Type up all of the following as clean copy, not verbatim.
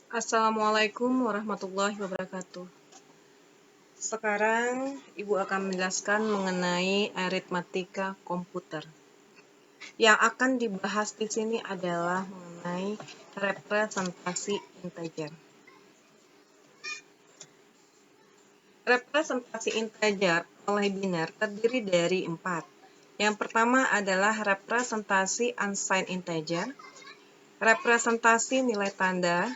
Assalamualaikum warahmatullahi wabarakatuh. Sekarang Ibu akan menjelaskan mengenai aritmatika komputer. Yang akan dibahas di sini adalah mengenai representasi integer. Representasi integer oleh biner terdiri dari 4. Yang pertama adalah representasi unsigned integer, representasi nilai tanda,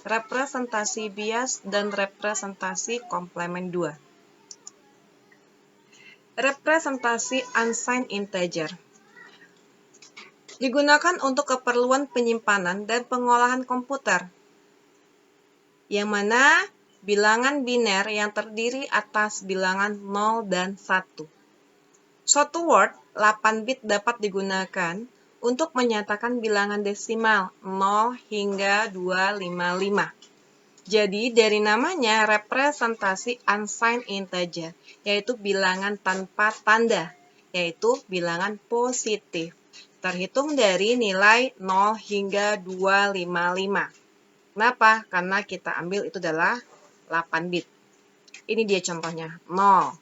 representasi bias, dan representasi komplement 2. Representasi unsigned integer digunakan untuk keperluan penyimpanan dan pengolahan komputer, yang mana bilangan biner yang terdiri atas bilangan 0 dan 1. Suatu word 8 bit dapat digunakan untuk menyatakan bilangan desimal 0 hingga 255. Jadi dari namanya representasi unsigned integer, yaitu bilangan tanpa tanda, yaitu bilangan positif. Terhitung dari nilai 0 hingga 255. Kenapa? Karena kita ambil itu adalah 8 bit. Ini dia contohnya, 0.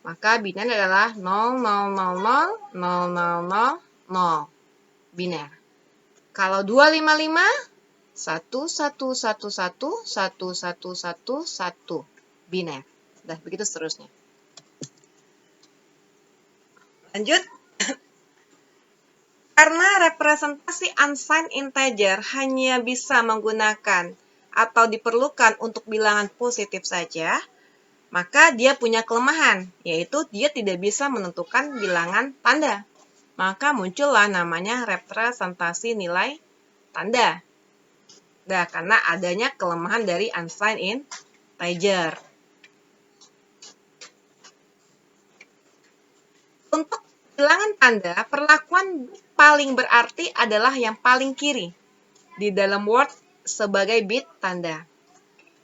Maka biner adalah 0000, 0000, biner. Kalau 255, 11111111 biner. Udah begitu seterusnya. Lanjut. Karena representasi unsigned integer hanya bisa menggunakan atau diperlukan untuk bilangan positif saja, maka dia punya kelemahan, yaitu dia tidak bisa menentukan bilangan tanda. Maka muncullah namanya representasi nilai tanda. Nah, karena adanya kelemahan dari unsigned integer. Untuk bilangan tanda, perlakuan paling berarti adalah yang paling kiri di dalam word sebagai bit tanda.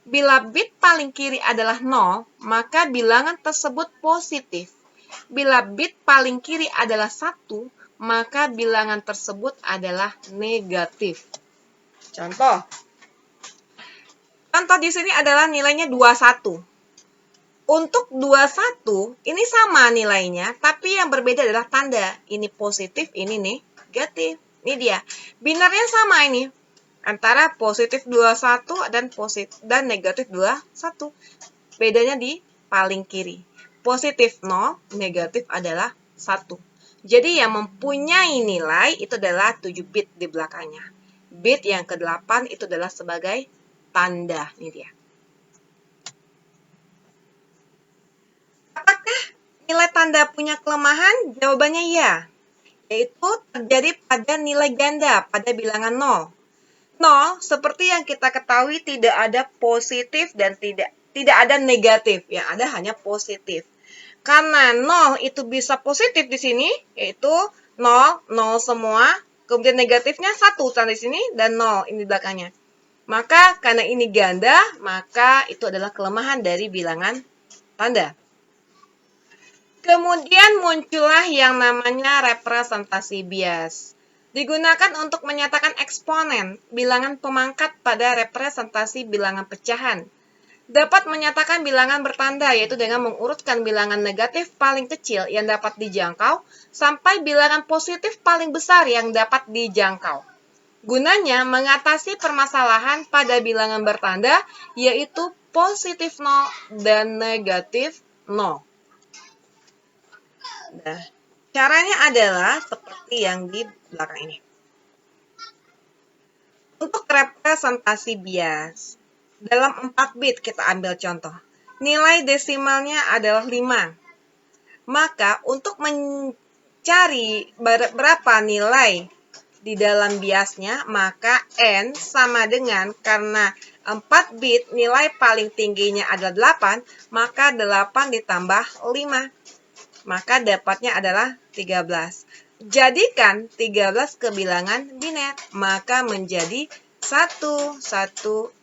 Bila bit paling kiri adalah 0, maka bilangan tersebut positif. Bila bit paling kiri adalah 1, maka bilangan tersebut adalah negatif. Contoh di sini adalah nilainya 21. Untuk 21, ini sama nilainya, tapi yang berbeda adalah tanda. Ini positif, ini negatif. Ini dia. Binernya sama ini. Antara positif 21 dan negatif 21. Bedanya di paling kiri. Positif 0, negatif adalah 1. Jadi yang mempunyai nilai itu adalah 7 bit di belakangnya. Bit yang ke-8 itu adalah sebagai tanda. Ini dia. Apakah nilai tanda punya kelemahan? Jawabannya ya. Yaitu terjadi pada nilai ganda pada bilangan 0. 0 seperti yang kita ketahui tidak ada positif dan tidak ada negatif, yang ada hanya positif. Karena 0 itu bisa positif di sini, yaitu 0, 0 semua, kemudian negatifnya 1 di sini dan 0 ini belakangnya. Maka karena ini ganda, maka itu adalah kelemahan dari bilangan tanda. Kemudian muncullah yang namanya representasi bias. Digunakan untuk menyatakan eksponen, bilangan pemangkat pada representasi bilangan pecahan. Dapat menyatakan bilangan bertanda, yaitu dengan mengurutkan bilangan negatif paling kecil yang dapat dijangkau sampai bilangan positif paling besar yang dapat dijangkau. Gunanya mengatasi permasalahan pada bilangan bertanda, yaitu positif 0 dan negatif 0. Nah, caranya adalah seperti yang di belakang ini. Untuk representasi bias, dalam 4 bit kita ambil contoh. Nilai desimalnya adalah 5. Maka untuk mencari berapa nilai di dalam biasnya, maka N sama dengan, karena 4 bit nilai paling tingginya adalah 8, maka 8 ditambah 5. Maka dapatnya adalah 13. Jadikan 13 ke bilangan biner, maka menjadi 1101.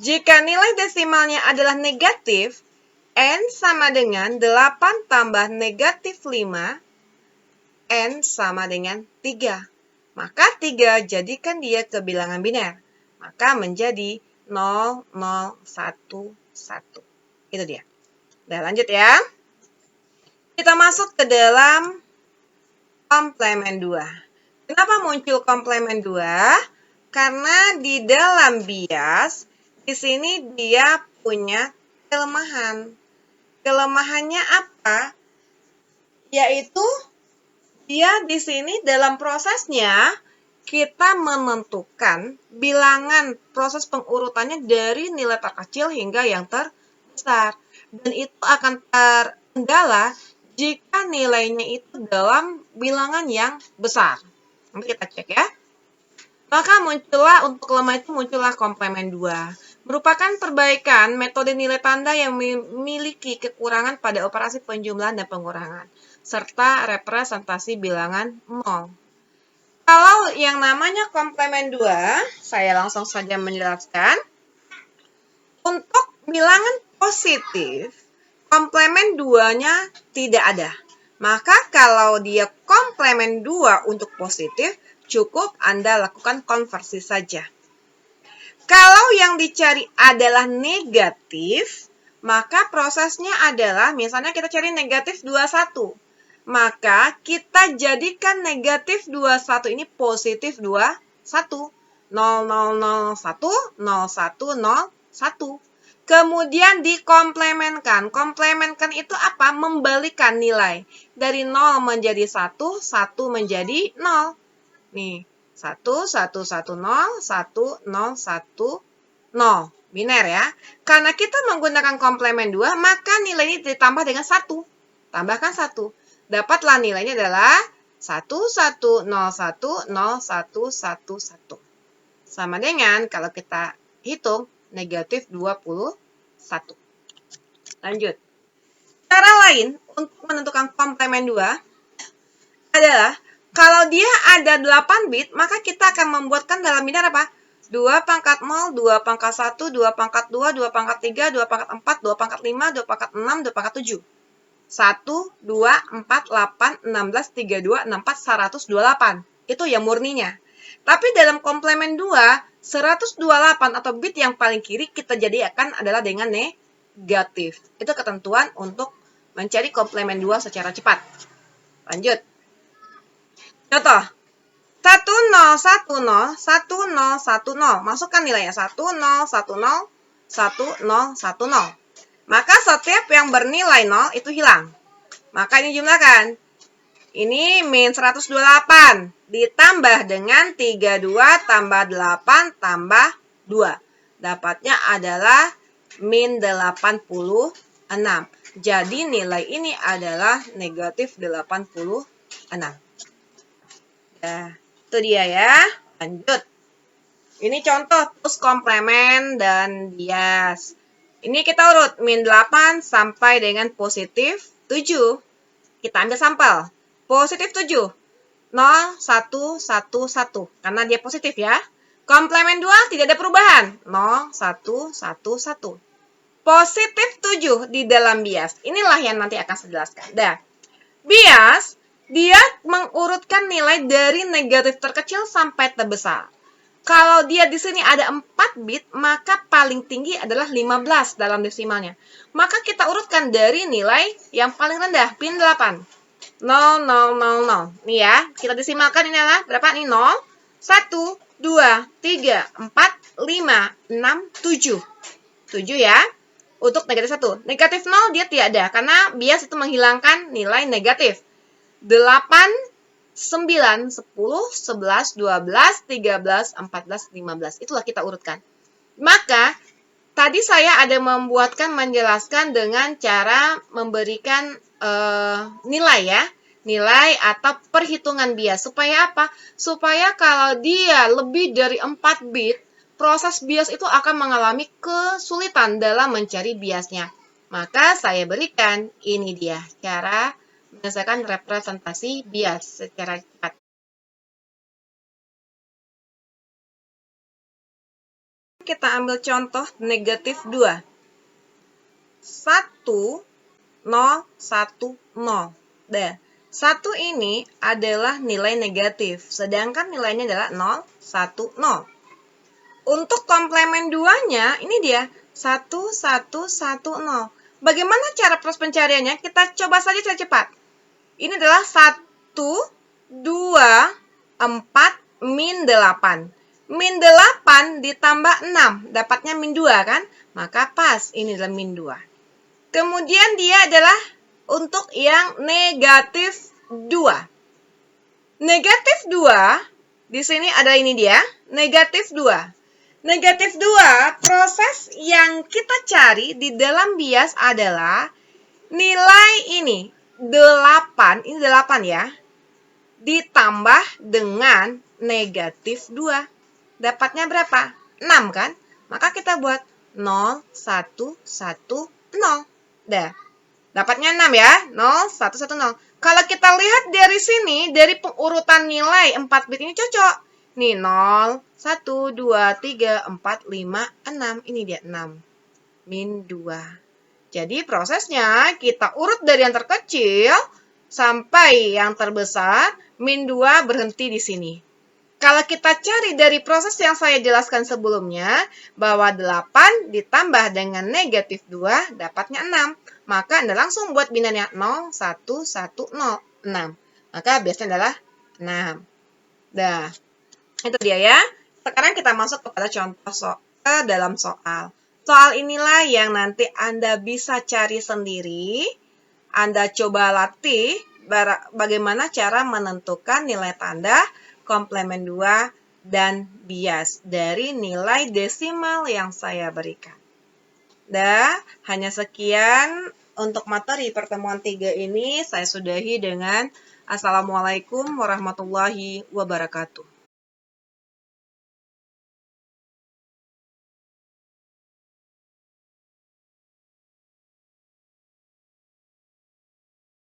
Jika nilai desimalnya adalah negatif, N sama dengan 8 tambah negatif 5, N sama dengan 3. Maka 3 jadikan dia ke bilangan biner. Maka menjadi 0, 0, 1, 1. Itu dia. Udah lanjut ya. Kita masuk ke dalam komplemen 2. Kenapa muncul komplemen 2? Karena di dalam bias, di sini dia punya kelemahan. Kelemahannya apa? Yaitu dia di sini dalam prosesnya kita menentukan bilangan proses pengurutannya dari nilai terkecil hingga yang terbesar. Dan itu akan terkendala jika nilainya itu dalam bilangan yang besar. Nanti kita cek ya. Maka muncullah komplemen 2. Merupakan perbaikan metode nilai tanda yang memiliki kekurangan pada operasi penjumlahan dan pengurangan, serta representasi bilangan 0. Kalau yang namanya komplemen 2, saya langsung saja menjelaskan. Untuk bilangan positif, komplemen 2-nya tidak ada. Maka kalau dia komplemen 2 untuk positif, cukup Anda lakukan konversi saja. Kalau yang dicari adalah negatif, maka prosesnya adalah, misalnya kita cari negatif 21. Maka kita jadikan negatif 21 ini positif 21. 0, 0, 0, 1, 0, 1, 0, 1. Kemudian dikomplemenkan. Komplemenkan itu apa? Membalikan nilai. Dari 0 menjadi 1, 1 menjadi 0. Nih, 1, 1, 1, 0, 1, 0, 1, 0. Biner ya. Karena kita menggunakan komplemen 2, maka nilai ini ditambah dengan 1. Tambahkan 1. Dapatlah nilainya adalah 1, 1, 0, 1, 0, 1, 1, 1. Sama dengan kalau kita hitung negatif 21. Lanjut. Cara lain untuk menentukan komplemen 2 adalah kalau dia ada 8 bit, maka kita akan membuatkan dalam biner apa? 2 pangkat 0, 2 pangkat 1, 2 pangkat 2, 2 pangkat 3, 2 pangkat 4, 2 pangkat 5, 2 pangkat 6, 2 pangkat 7. 1, 2, 4, 8, 16, 32, 64, 128. Itu yang murninya. Tapi dalam komplemen 2, 128 atau bit yang paling kiri kita jadikan adalah dengan negatif. Itu ketentuan untuk mencari komplemen 2 secara cepat. Lanjut. Contoh, 1010, 1010. Masukkan nilainya 1010, 1010. Maka setiap yang bernilai 0 itu hilang. Maka ini jumlahkan. Ini min 128 ditambah dengan 32 tambah 8 tambah 2. Dapatnya adalah min 86. Jadi nilai ini adalah negatif 86. Nah, itu dia ya. Lanjut. Ini contoh terus komplemen dan bias. Ini kita urut min 8 sampai dengan positif 7. Kita ambil sampel. Positif 7. 0, 1, 1, 1. Karena dia positif ya. Komplemen 2 tidak ada perubahan. 0, 1, 1, 1. Positif 7 di dalam bias. Inilah yang nanti akan saya jelaskan. Dah. Bias, dia mengurutkan nilai dari negatif terkecil sampai terbesar. Kalau dia di sini ada 4 bit, maka paling tinggi adalah 15 dalam desimalnya. Maka kita urutkan dari nilai yang paling rendah, pin 8. 0, 0, 0, 0. Nih ya, kita desimalkan ini adalah berapa nih? 0, 1, 2, 3, 4, 5, 6, 7. 7 ya. Untuk negatif 1. Negatif 0 dia tidak ada, karena bias itu menghilangkan nilai negatif. 8, 9, 10, 11, 12, 13, 14, 15. Itulah kita urutkan. Maka, tadi saya ada menjelaskan dengan cara memberikan nilai ya. Nilai atau perhitungan bias. Supaya apa? Supaya kalau dia lebih dari 4 bit, proses bias itu akan mengalami kesulitan dalam mencari biasnya. Maka saya berikan ini dia cara menyelesaikan representasi bias secara cepat. Kita ambil contoh negatif 2. 1, 0, 1, 0. Dah. 1 ini adalah nilai negatif, sedangkan nilainya adalah 0, 1, 0. Untuk komplemen 2-nya, ini dia, 1, 1, 1, 0. Bagaimana cara proses pencariannya? Kita coba saja secara cepat. Ini adalah 1, 2, 4, min 8. Min 8 ditambah 6, dapatnya min 2 kan? Maka pas, ini adalah min 2. Kemudian dia adalah untuk yang negatif 2. Negatif 2, di sini ada ini dia, negatif 2. Negatif 2, proses yang kita cari di dalam bias adalah nilai ini, 8, ini 8 ya, ditambah dengan negatif 2. Dapatnya berapa? 6 kan? Maka kita buat 0, 1, 1, 0. Dah. Dapatnya 6 ya. 0, 1, 1, 0. Kalau kita lihat dari sini, dari pengurutan nilai 4 bit ini cocok. Nih 0, 1, 2, 3, 4, 5, 6. Ini dia 6. Min 2. Jadi prosesnya kita urut dari yang terkecil sampai yang terbesar. Min 2 berhenti di sini. Kalau kita cari dari proses yang saya jelaskan sebelumnya, bahwa 8 ditambah dengan negatif 2, dapatnya 6. Maka Anda langsung buat binarnya 0, 1, 1, 0, 6. Maka biasanya adalah 6. Dah, itu dia ya. Sekarang kita masuk kepada contoh dalam soal. Soal inilah yang nanti Anda bisa cari sendiri. Anda coba latih bagaimana cara menentukan nilai tanda komplemen 2 dan bias dari nilai desimal yang saya berikan. Dah, hanya sekian untuk materi pertemuan 3 ini. Saya sudahi dengan Assalamualaikum warahmatullahi wabarakatuh.